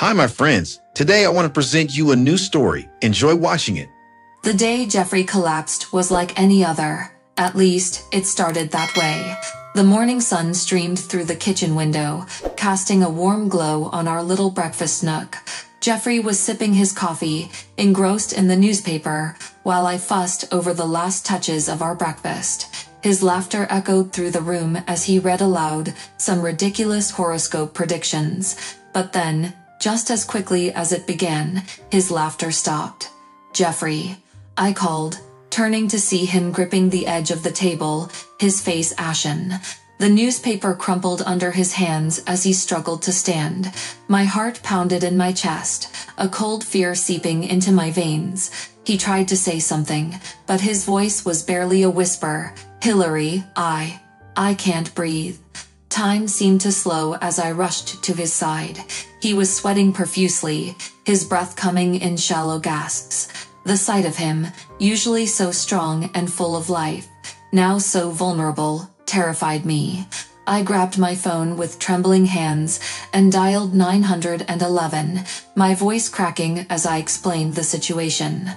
Hi, my friends. Today I want to present you a new story. Enjoy watching it. The day Jeffrey collapsed was like any other. At least, it started that way. The morning sun streamed through the kitchen window, casting a warm glow on our little breakfast nook. Jeffrey was sipping his coffee, engrossed in the newspaper, while I fussed over the last touches of our breakfast. His laughter echoed through the room as he read aloud some ridiculous horoscope predictions. But then, just as quickly as it began, his laughter stopped. "Jeffrey," I called, turning to see him gripping the edge of the table, his face ashen. The newspaper crumpled under his hands as he struggled to stand. My heart pounded in my chest, a cold fear seeping into my veins. He tried to say something, but his voice was barely a whisper. "Hillary, I can't breathe." Time seemed to slow as I rushed to his side. He was sweating profusely, his breath coming in shallow gasps. The sight of him, usually so strong and full of life, now so vulnerable, terrified me. I grabbed my phone with trembling hands and dialed 911, my voice cracking as I explained the situation.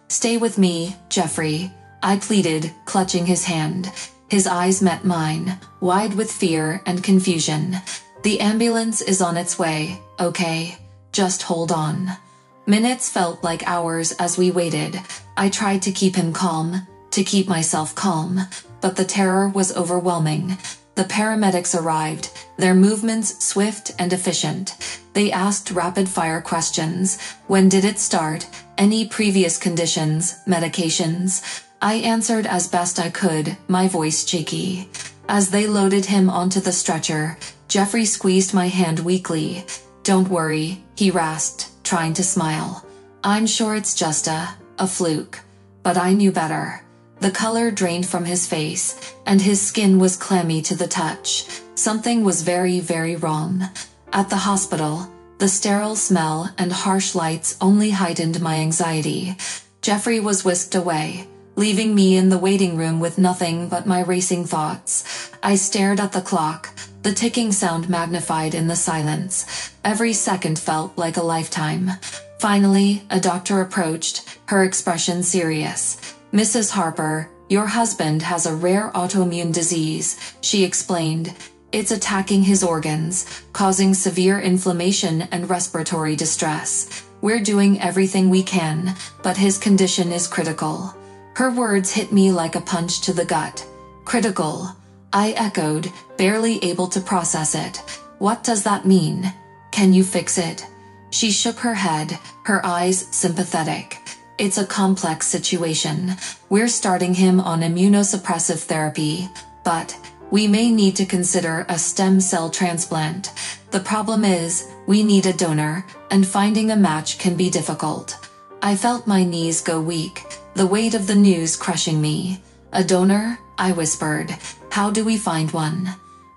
"Stay with me, Jeffrey," I pleaded, clutching his hand. His eyes met mine, wide with fear and confusion. "The ambulance is on its way, okay? Just hold on." Minutes felt like hours as we waited. I tried to keep him calm, to keep myself calm, but the terror was overwhelming. The paramedics arrived, their movements swift and efficient. They asked rapid-fire questions. When did it start? Any previous conditions, medications? I answered as best I could, my voice shaky. As they loaded him onto the stretcher, Jeffrey squeezed my hand weakly. "Don't worry," he rasped, trying to smile. "I'm sure it's just a fluke." But I knew better. The color drained from his face, and his skin was clammy to the touch. Something was very, very wrong. At the hospital, the sterile smell and harsh lights only heightened my anxiety. Jeffrey was whisked away, leaving me in the waiting room with nothing but my racing thoughts. I stared at the clock, the ticking sound magnified in the silence. Every second felt like a lifetime. Finally, a doctor approached, her expression serious. "Mrs. Harper, your husband has a rare autoimmune disease," she explained. "It's attacking his organs, causing severe inflammation and respiratory distress. We're doing everything we can, but his condition is critical." Her words hit me like a punch to the gut. "Critical," I echoed, barely able to process it. "What does that mean? Can you fix it?" She shook her head, her eyes sympathetic. "It's a complex situation. We're starting him on immunosuppressive therapy, but we may need to consider a stem cell transplant. The problem is, we need a donor, and finding a match can be difficult." I felt my knees go weak, the weight of the news crushing me. "A donor?" I whispered. "How do we find one?"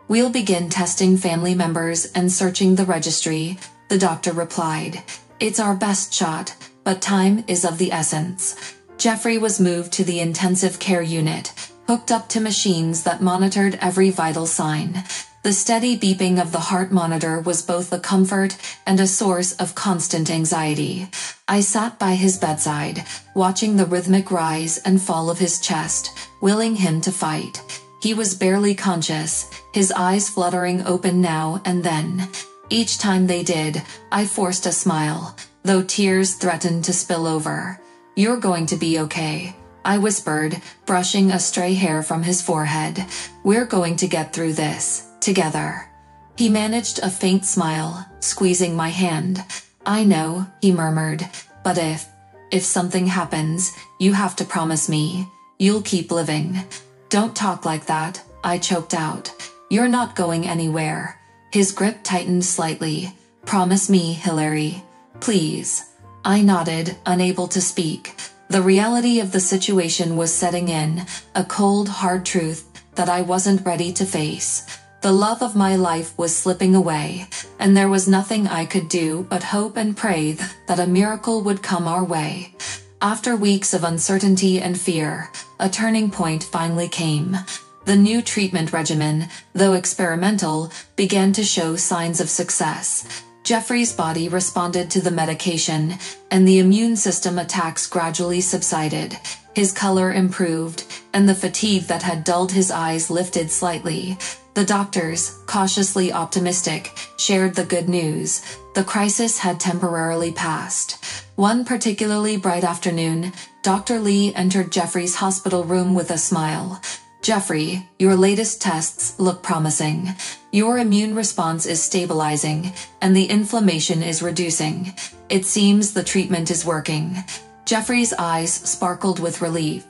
"We'll begin testing family members and searching the registry," the doctor replied. "It's our best shot, but time is of the essence." Jeffrey was moved to the intensive care unit, hooked up to machines that monitored every vital sign. The steady beeping of the heart monitor was both a comfort and a source of constant anxiety. I sat by his bedside, watching the rhythmic rise and fall of his chest, willing him to fight. He was barely conscious, his eyes fluttering open now and then. Each time they did, I forced a smile, though tears threatened to spill over. "You're going to be okay," I whispered, brushing a stray hair from his forehead. "We're going to get through this, together." He managed a faint smile, squeezing my hand. "I know," he murmured, "but if something happens, you have to promise me. You'll keep living." "Don't talk like that," I choked out. "You're not going anywhere." His grip tightened slightly. "Promise me, Hillary. Please." I nodded, unable to speak. The reality of the situation was setting in, a cold, hard truth that I wasn't ready to face. The love of my life was slipping away, and there was nothing I could do but hope and pray that a miracle would come our way. After weeks of uncertainty and fear, a turning point finally came. The new treatment regimen, though experimental, began to show signs of success. Jeffrey's body responded to the medication, and the immune system attacks gradually subsided. His color improved, and the fatigue that had dulled his eyes lifted slightly. The doctors, cautiously optimistic, shared the good news. The crisis had temporarily passed. One particularly bright afternoon, Dr. Lee entered Jeffrey's hospital room with a smile. "Jeffrey, your latest tests look promising. Your immune response is stabilizing, and the inflammation is reducing. It seems the treatment is working." Jeffrey's eyes sparkled with relief.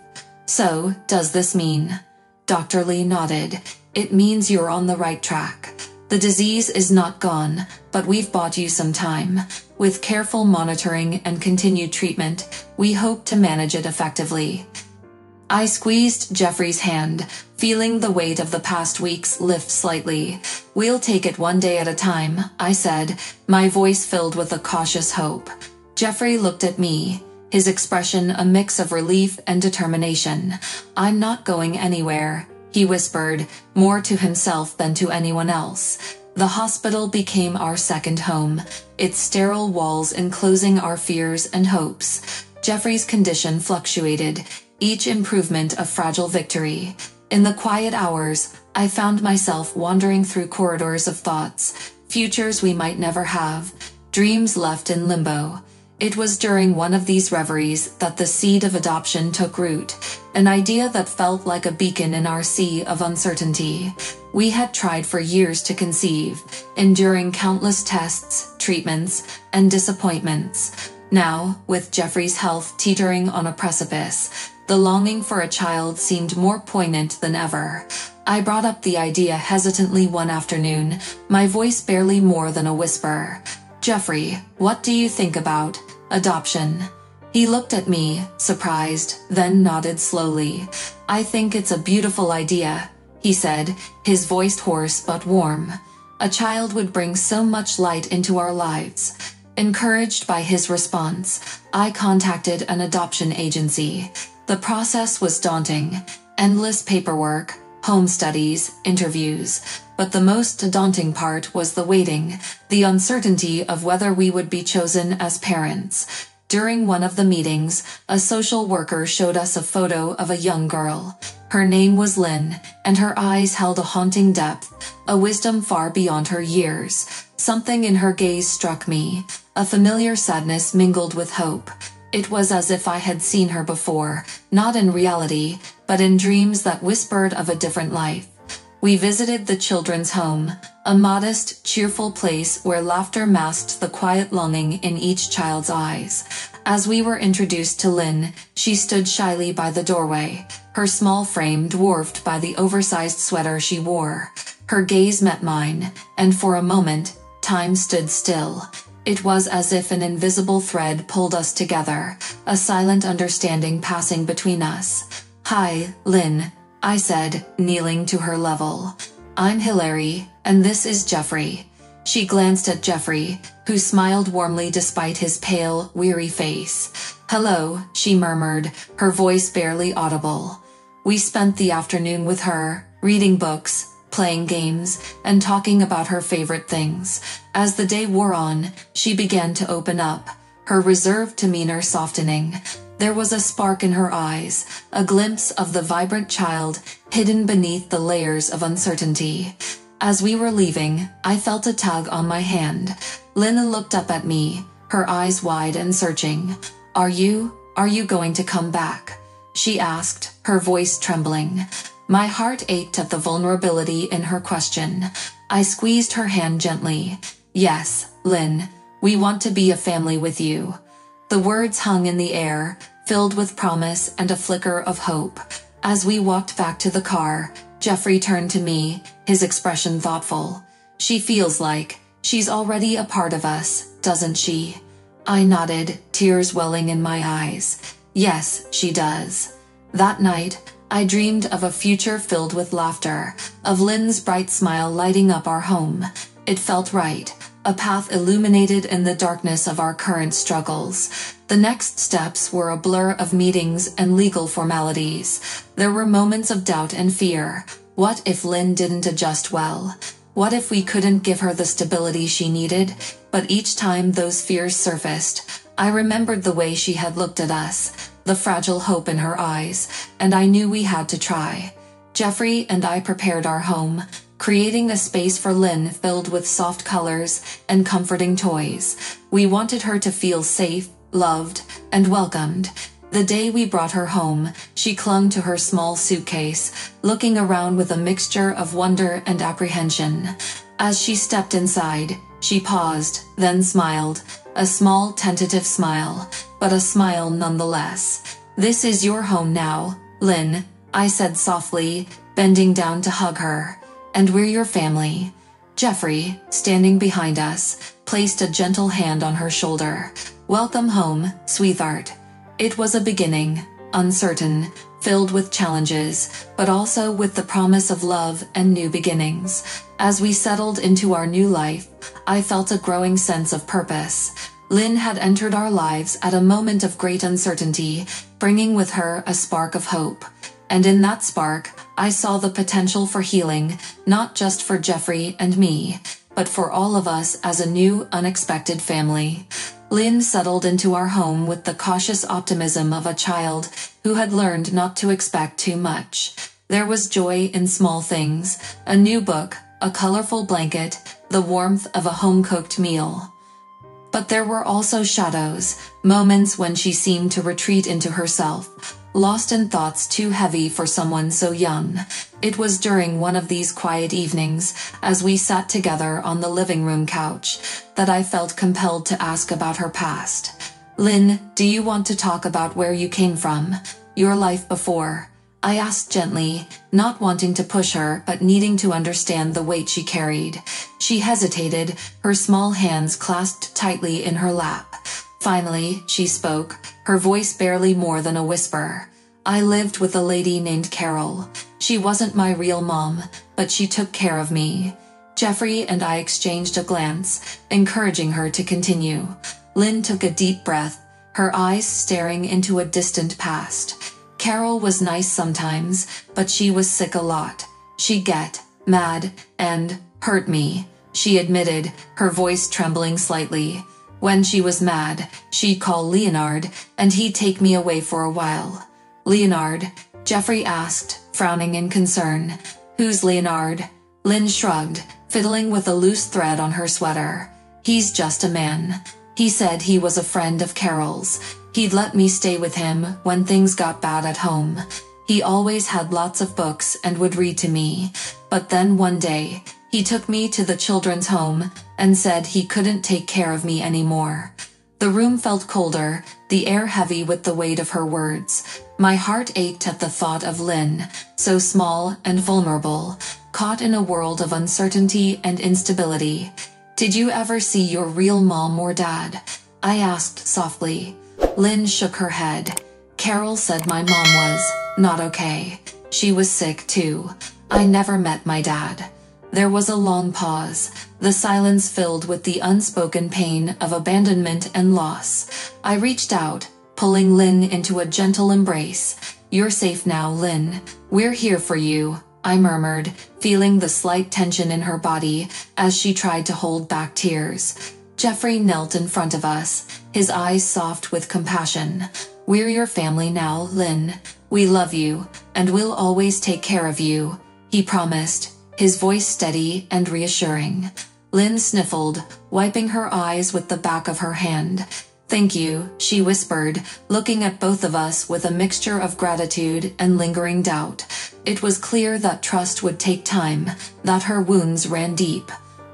"So, does this mean?" Dr. Lee nodded. "It means you're on the right track. The disease is not gone, but we've bought you some time. With careful monitoring and continued treatment, we hope to manage it effectively." I squeezed Jeffrey's hand, feeling the weight of the past weeks lift slightly. "We'll take it one day at a time," I said, my voice filled with a cautious hope. Jeffrey looked at me, his expression a mix of relief and determination. "I'm not going anywhere," he whispered, more to himself than to anyone else. The hospital became our second home, its sterile walls enclosing our fears and hopes. Jeffrey's condition fluctuated, each improvement a fragile victory. In the quiet hours, I found myself wandering through corridors of thoughts, futures we might never have, dreams left in limbo. It was during one of these reveries that the seed of adoption took root, an idea that felt like a beacon in our sea of uncertainty. We had tried for years to conceive, enduring countless tests, treatments, and disappointments. Now, with Jeffrey's health teetering on a precipice, the longing for a child seemed more poignant than ever. I brought up the idea hesitantly one afternoon, my voice barely more than a whisper. "Jeffrey, what do you think about adoption?" He looked at me, surprised, then nodded slowly. "I think it's a beautiful idea," he said, his voice hoarse but warm. "A child would bring so much light into our lives." Encouraged by his response, I contacted an adoption agency. The process was daunting. Endless paperwork, home studies, interviews. But the most daunting part was the waiting, the uncertainty of whether we would be chosen as parents. During one of the meetings, a social worker showed us a photo of a young girl. Her name was Lynn, and her eyes held a haunting depth, a wisdom far beyond her years. Something in her gaze struck me, a familiar sadness mingled with hope. It was as if I had seen her before, not in reality, but in dreams that whispered of a different life. We visited the children's home, a modest, cheerful place where laughter masked the quiet longing in each child's eyes. As we were introduced to Lynn, she stood shyly by the doorway, her small frame dwarfed by the oversized sweater she wore. Her gaze met mine, and for a moment, time stood still. It was as if an invisible thread pulled us together, a silent understanding passing between us. "Hi, Lynn," I said, kneeling to her level. "I'm Hilary, and this is Jeffrey." She glanced at Jeffrey, who smiled warmly despite his pale, weary face. "Hello," she murmured, her voice barely audible. We spent the afternoon with her, reading books, playing games, and talking about her favorite things. As the day wore on, she began to open up, her reserved demeanor softening. There was a spark in her eyes, a glimpse of the vibrant child hidden beneath the layers of uncertainty. As we were leaving, I felt a tug on my hand. Lynn looked up at me, her eyes wide and searching. Are you going to come back?" she asked, her voice trembling. My heart ached at the vulnerability in her question. I squeezed her hand gently. "Yes, Lynn, we want to be a family with you." The words hung in the air, filled with promise and a flicker of hope. As we walked back to the car, Jeffrey turned to me, his expression thoughtful. "She feels like she's already a part of us, doesn't she?" I nodded, tears welling in my eyes. "Yes, she does." That night, I dreamed of a future filled with laughter, of Lynn's bright smile lighting up our home. It felt right, a path illuminated in the darkness of our current struggles. The next steps were a blur of meetings and legal formalities. There were moments of doubt and fear. What if Lynn didn't adjust well? What if we couldn't give her the stability she needed? but each time those fears surfaced, I remembered the way she had looked at us, the fragile hope in her eyes, and I knew we had to try. Jeffrey and I prepared our home, creating a space for Lynn filled with soft colors and comforting toys. We wanted her to feel safe, loved, and welcomed. The day we brought her home, she clung to her small suitcase, looking around with a mixture of wonder and apprehension. As she stepped inside, she paused, then smiled, a small tentative smile, but a smile nonetheless. "This is your home now, Lynn," I said softly, bending down to hug her. "And we're your family." Jeffrey, standing behind us, placed a gentle hand on her shoulder. "Welcome home, sweetheart." It was a beginning, uncertain, filled with challenges, but also with the promise of love and new beginnings. As we settled into our new life, I felt a growing sense of purpose. Lynn had entered our lives at a moment of great uncertainty, bringing with her a spark of hope. And in that spark, I saw the potential for healing, not just for Jeffrey and me, but for all of us as a new, unexpected family. Lynn settled into our home with the cautious optimism of a child who had learned not to expect too much. There was joy in small things, a new book, a colorful blanket, the warmth of a home-cooked meal. But there were also shadows, moments when she seemed to retreat into herself, lost in thoughts too heavy for someone so young. It was during one of these quiet evenings, as we sat together on the living room couch, that I felt compelled to ask about her past. "Lynn, do you want to talk about where you came from? Your life before?" I asked gently, not wanting to push her but needing to understand the weight she carried. She hesitated, her small hands clasped tightly in her lap. Finally, she spoke, her voice barely more than a whisper. "I lived with a lady named Carol. She wasn't my real mom, but she took care of me." Jeffrey and I exchanged a glance, encouraging her to continue. Lynn took a deep breath, her eyes staring into a distant past. "Carol was nice sometimes, but she was sick a lot. She'd get mad and hurt me," she admitted, her voice trembling slightly. "When she was mad, she'd call Leonard, and he'd take me away for a while." "Leonard?" Jeffrey asked, frowning in concern. "Who's Leonard?" Lynn shrugged, fiddling with a loose thread on her sweater. "He's just a man. He said he was a friend of Carol's. He'd let me stay with him when things got bad at home. He always had lots of books and would read to me. But then one day, he took me to the children's home and said he couldn't take care of me anymore." The room felt colder, the air heavy with the weight of her words. My heart ached at the thought of Lynn, so small and vulnerable, caught in a world of uncertainty and instability. "Did you ever see your real mom or dad?" I asked softly. Lynn shook her head. "Carol said my mom was not okay. She was sick too. I never met my dad." There was a long pause, the silence filled with the unspoken pain of abandonment and loss. I reached out, pulling Lynn into a gentle embrace. "You're safe now, Lynn. We're here for you," I murmured, feeling the slight tension in her body as she tried to hold back tears. Jeffrey knelt in front of us, his eyes soft with compassion. "We're your family now, Lynn. We love you, and we'll always take care of you," he promised, his voice steady and reassuring. Lynn sniffled, wiping her eyes with the back of her hand. "Thank you," she whispered, looking at both of us with a mixture of gratitude and lingering doubt. It was clear that trust would take time, that her wounds ran deep.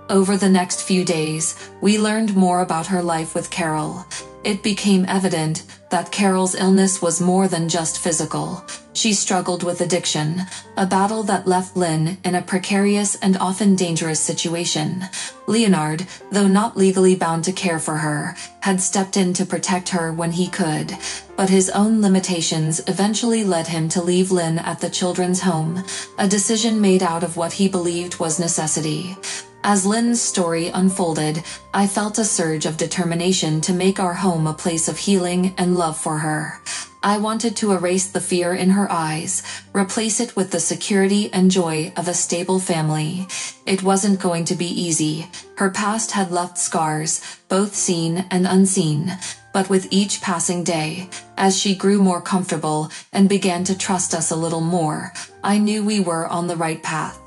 Over the next few days, we learned more about her life with Carol. It became evident that Carol's illness was more than just physical. She struggled with addiction, a battle that left Lynn in a precarious and often dangerous situation. Leonard, though not legally bound to care for her, had stepped in to protect her when he could, but his own limitations eventually led him to leave Lynn at the children's home, a decision made out of what he believed was necessity. As Lynn's story unfolded, I felt a surge of determination to make our home a place of healing and love for her. I wanted to erase the fear in her eyes, replace it with the security and joy of a stable family. It wasn't going to be easy. Her past had left scars, both seen and unseen. But with each passing day, as she grew more comfortable and began to trust us a little more, I knew we were on the right path.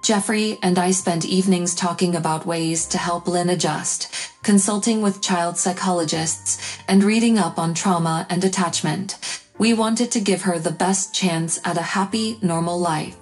Jeffrey and I spent evenings talking about ways to help Lynn adjust, consulting with child psychologists, and reading up on trauma and attachment. We wanted to give her the best chance at a happy, normal life.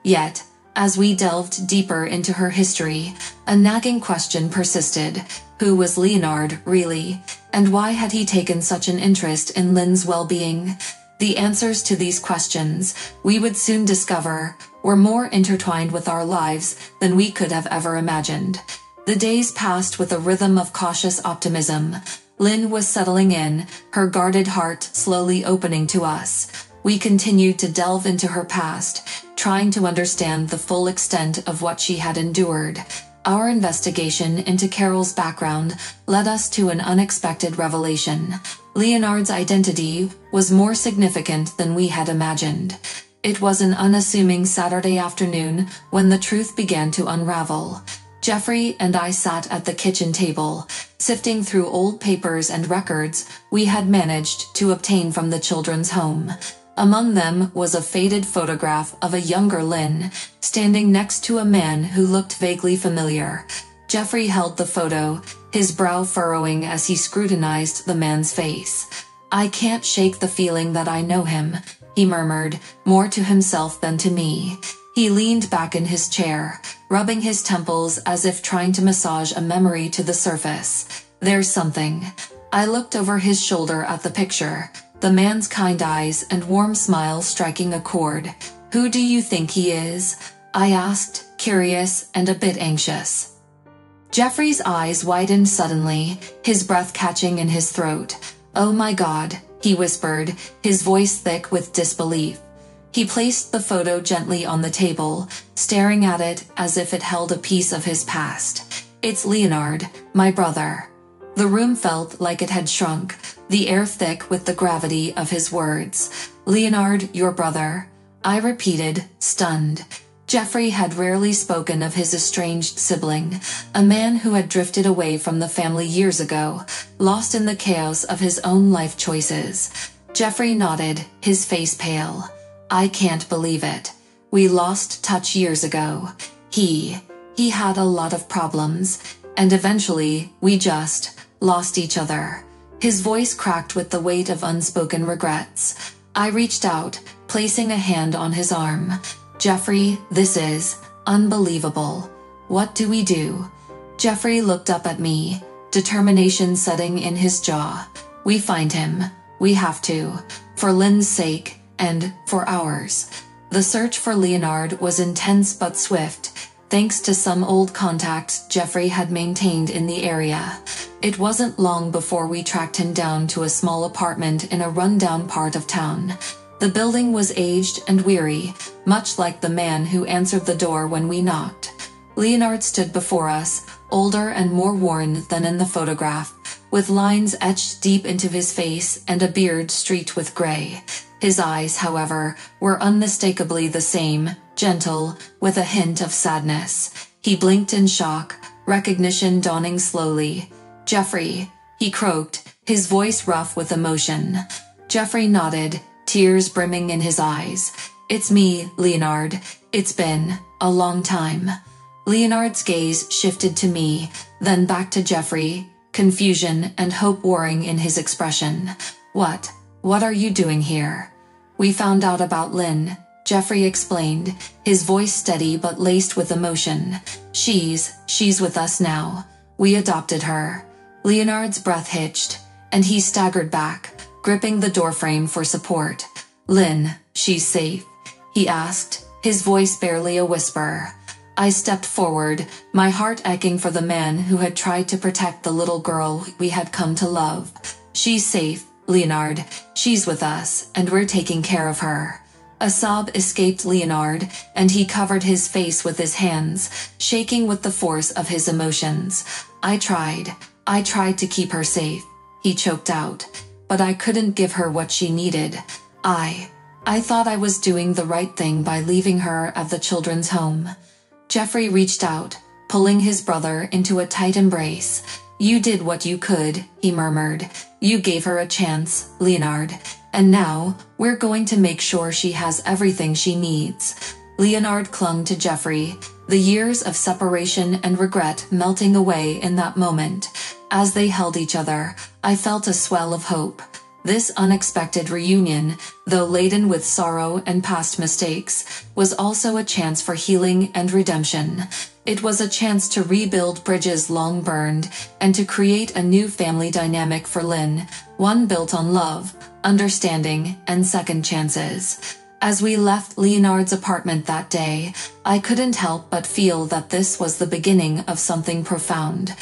Yet, as we delved deeper into her history, a nagging question persisted. Who was Leonard, really? And why had he taken such an interest in Lynn's well-being? The answers to these questions, we would soon discover, were more intertwined with our lives than we could have ever imagined. The days passed with a rhythm of cautious optimism. Lynn was settling in, her guarded heart slowly opening to us. We continued to delve into her past, trying to understand the full extent of what she had endured. Our investigation into Carol's background led us to an unexpected revelation. Leonard's identity was more significant than we had imagined. It was an unassuming Saturday afternoon when the truth began to unravel. Jeffrey and I sat at the kitchen table, sifting through old papers and records we had managed to obtain from the children's home. Among them was a faded photograph of a younger Lynn, standing next to a man who looked vaguely familiar. Jeffrey held the photo, his brow furrowing as he scrutinized the man's face. "I can't shake the feeling that I know him," he murmured, more to himself than to me. He leaned back in his chair, rubbing his temples as if trying to massage a memory to the surface. "There's something." I looked over his shoulder at the picture, the man's kind eyes and warm smile striking a chord. "Who do you think he is?" I asked, curious and a bit anxious. Jeffrey's eyes widened suddenly, his breath catching in his throat. "Oh my God," he whispered, his voice thick with disbelief. He placed the photo gently on the table, staring at it as if it held a piece of his past. "It's Leonard, my brother." The room felt like it had shrunk, the air thick with the gravity of his words. "Leonard, your brother," I repeated, stunned. Jeffrey had rarely spoken of his estranged sibling, a man who had drifted away from the family years ago, lost in the chaos of his own life choices. Jeffrey nodded, his face pale. "I can't believe it. We lost touch years ago. He had a lot of problems, and eventually, we just lost each other." His voice cracked with the weight of unspoken regrets. I reached out, placing a hand on his arm. "Jeffrey, this is unbelievable. What do we do?" Jeffrey looked up at me, determination setting in his jaw. "We find him. We have to. For Lynn's sake, and for ours." The search for Leonard was intense but swift, thanks to some old contacts Jeffrey had maintained in the area. It wasn't long before we tracked him down to a small apartment in a rundown part of town. The building was aged and weary, much like the man who answered the door when we knocked. Leonard stood before us, older and more worn than in the photograph, with lines etched deep into his face and a beard streaked with gray. His eyes, however, were unmistakably the same, gentle, with a hint of sadness. He blinked in shock, recognition dawning slowly. "Jeffrey," he croaked, his voice rough with emotion. Jeffrey nodded, tears brimming in his eyes. "It's me, Leonard. It's been a long time." Leonard's gaze shifted to me, then back to Jeffrey, confusion and hope warring in his expression. What are you doing here?" "We found out about Lynn," Jeffrey explained, his voice steady but laced with emotion. She's with us now. We adopted her." Leonard's breath hitched, and he staggered back, gripping the doorframe for support. "Lynn, she's safe?" he asked, his voice barely a whisper. I stepped forward, my heart aching for the man who had tried to protect the little girl we had come to love. "She's safe, Leonard. She's with us, and we're taking care of her." A sob escaped Leonard, and he covered his face with his hands, shaking with the force of his emotions. I tried to keep her safe," he choked out. but I couldn't give her what she needed. I thought I was doing the right thing by leaving her at the children's home. Jeffrey reached out, pulling his brother into a tight embrace. You did what you could, he murmured. You gave her a chance, Leonard. And now, we're going to make sure she has everything she needs. Leonard clung to Jeffrey, the years of separation and regret melting away in that moment. As they held each other, I felt a swell of hope. This unexpected reunion, though laden with sorrow and past mistakes, was also a chance for healing and redemption. It was a chance to rebuild bridges long burned and to create a new family dynamic for Lynn, one built on love, understanding, and second chances. As we left Leonard's apartment that day, I couldn't help but feel that this was the beginning of something profound.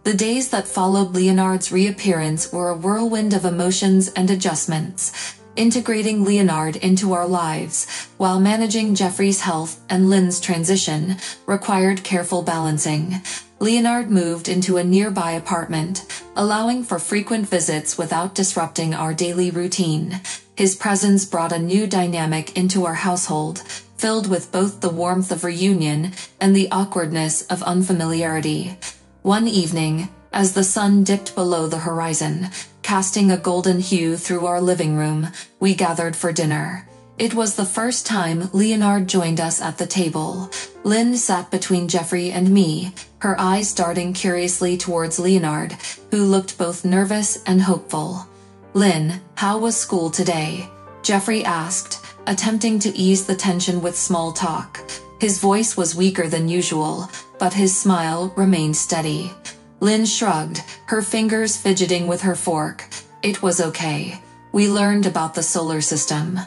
The days that followed Leonard's reappearance were a whirlwind of emotions and adjustments, integrating Leonard into our lives, while managing Jeffrey's health and Lynn's transition required careful balancing. Leonard moved into a nearby apartment, allowing for frequent visits without disrupting our daily routine. His presence brought a new dynamic into our household, filled with both the warmth of reunion and the awkwardness of unfamiliarity. One evening, as the sun dipped below the horizon, casting a golden hue through our living room, we gathered for dinner. It was the first time Leonard joined us at the table. Lynn sat between Jeffrey and me, her eyes darting curiously towards Leonard, who looked both nervous and hopeful. Lynn, how was school today? Jeffrey asked, attempting to ease the tension with small talk. His voice was weaker than usual, but his smile remained steady. Lynn shrugged, her fingers fidgeting with her fork. It was okay. We learned about the solar system.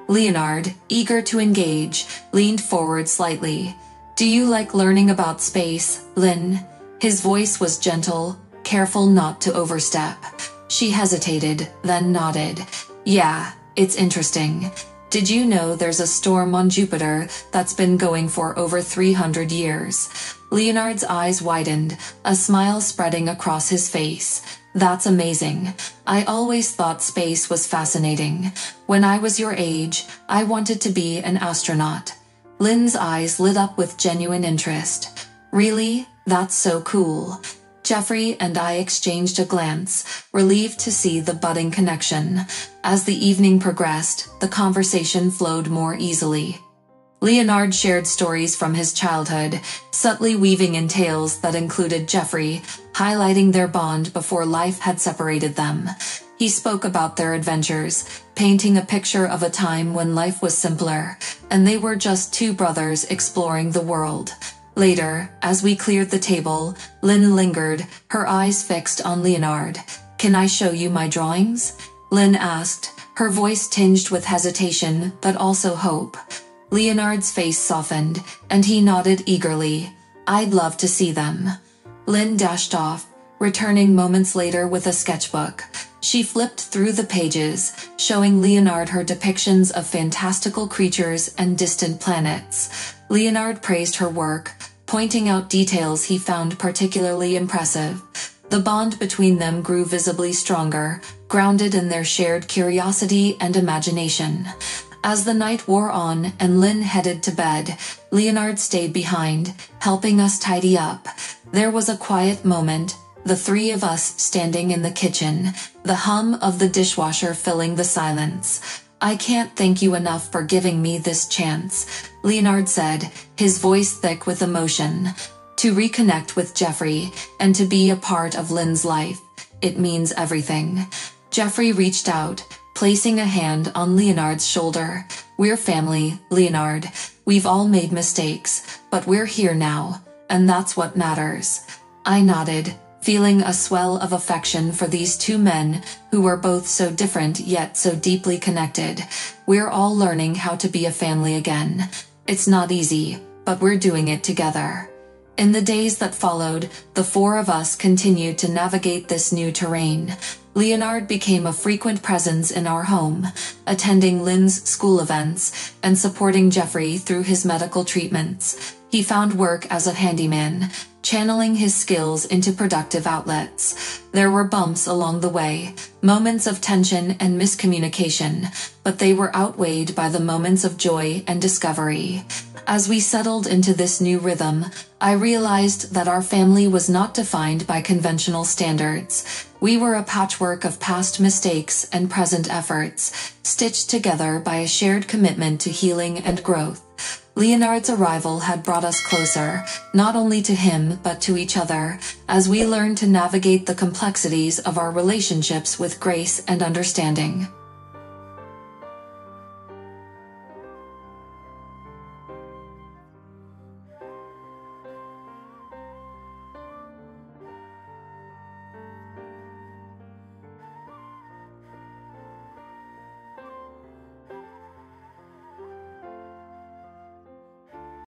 Leonard, eager to engage, leaned forward slightly. Do you like learning about space, Lynn? His voice was gentle, careful not to overstep. She hesitated, then nodded. Yeah, it's interesting. Did you know there's a storm on Jupiter that's been going for over 300 years? Leonard's eyes widened, a smile spreading across his face. That's amazing. I always thought space was fascinating. When I was your age, I wanted to be an astronaut. Lynn's eyes lit up with genuine interest. Really? That's so cool. Jeffrey and I exchanged a glance, relieved to see the budding connection. As the evening progressed, the conversation flowed more easily. Leonard shared stories from his childhood, subtly weaving in tales that included Jeffrey, highlighting their bond before life had separated them. He spoke about their adventures, painting a picture of a time when life was simpler, and they were just two brothers exploring the world. Later, as we cleared the table, Lynn lingered, her eyes fixed on Leonard. Can I show you my drawings? Lynn asked, her voice tinged with hesitation but also hope. Leonard's face softened, and he nodded eagerly. I'd love to see them. Lynn dashed off, returning moments later with a sketchbook. She flipped through the pages, showing Leonard her depictions of fantastical creatures and distant planets. Leonard praised her work, pointing out details he found particularly impressive. The bond between them grew visibly stronger, grounded in their shared curiosity and imagination. As the night wore on and Lynn headed to bed, Leonard stayed behind, helping us tidy up. There was a quiet moment, the three of us standing in the kitchen, the hum of the dishwasher filling the silence. I can't thank you enough for giving me this chance, Leonard said, his voice thick with emotion. To reconnect with Jeffrey and to be a part of Lynn's life, it means everything. Jeffrey reached out, placing a hand on Leonard's shoulder. We're family, Leonard. We've all made mistakes, but we're here now, and that's what matters. I nodded, feeling a swell of affection for these two men who were both so different yet so deeply connected. We're all learning how to be a family again. It's not easy, but we're doing it together. In the days that followed, the four of us continued to navigate this new terrain. Leonard became a frequent presence in our home, attending Lynn's school events and supporting Jeffrey through his medical treatments. He found work as a handyman, channeling his skills into productive outlets. There were bumps along the way, moments of tension and miscommunication, but they were outweighed by the moments of joy and discovery. As we settled into this new rhythm, I realized that our family was not defined by conventional standards. We were a patchwork of past mistakes and present efforts, stitched together by a shared commitment to healing and growth. Leonard's arrival had brought us closer, not only to him but to each other, as we learned to navigate the complexities of our relationships with grace and understanding.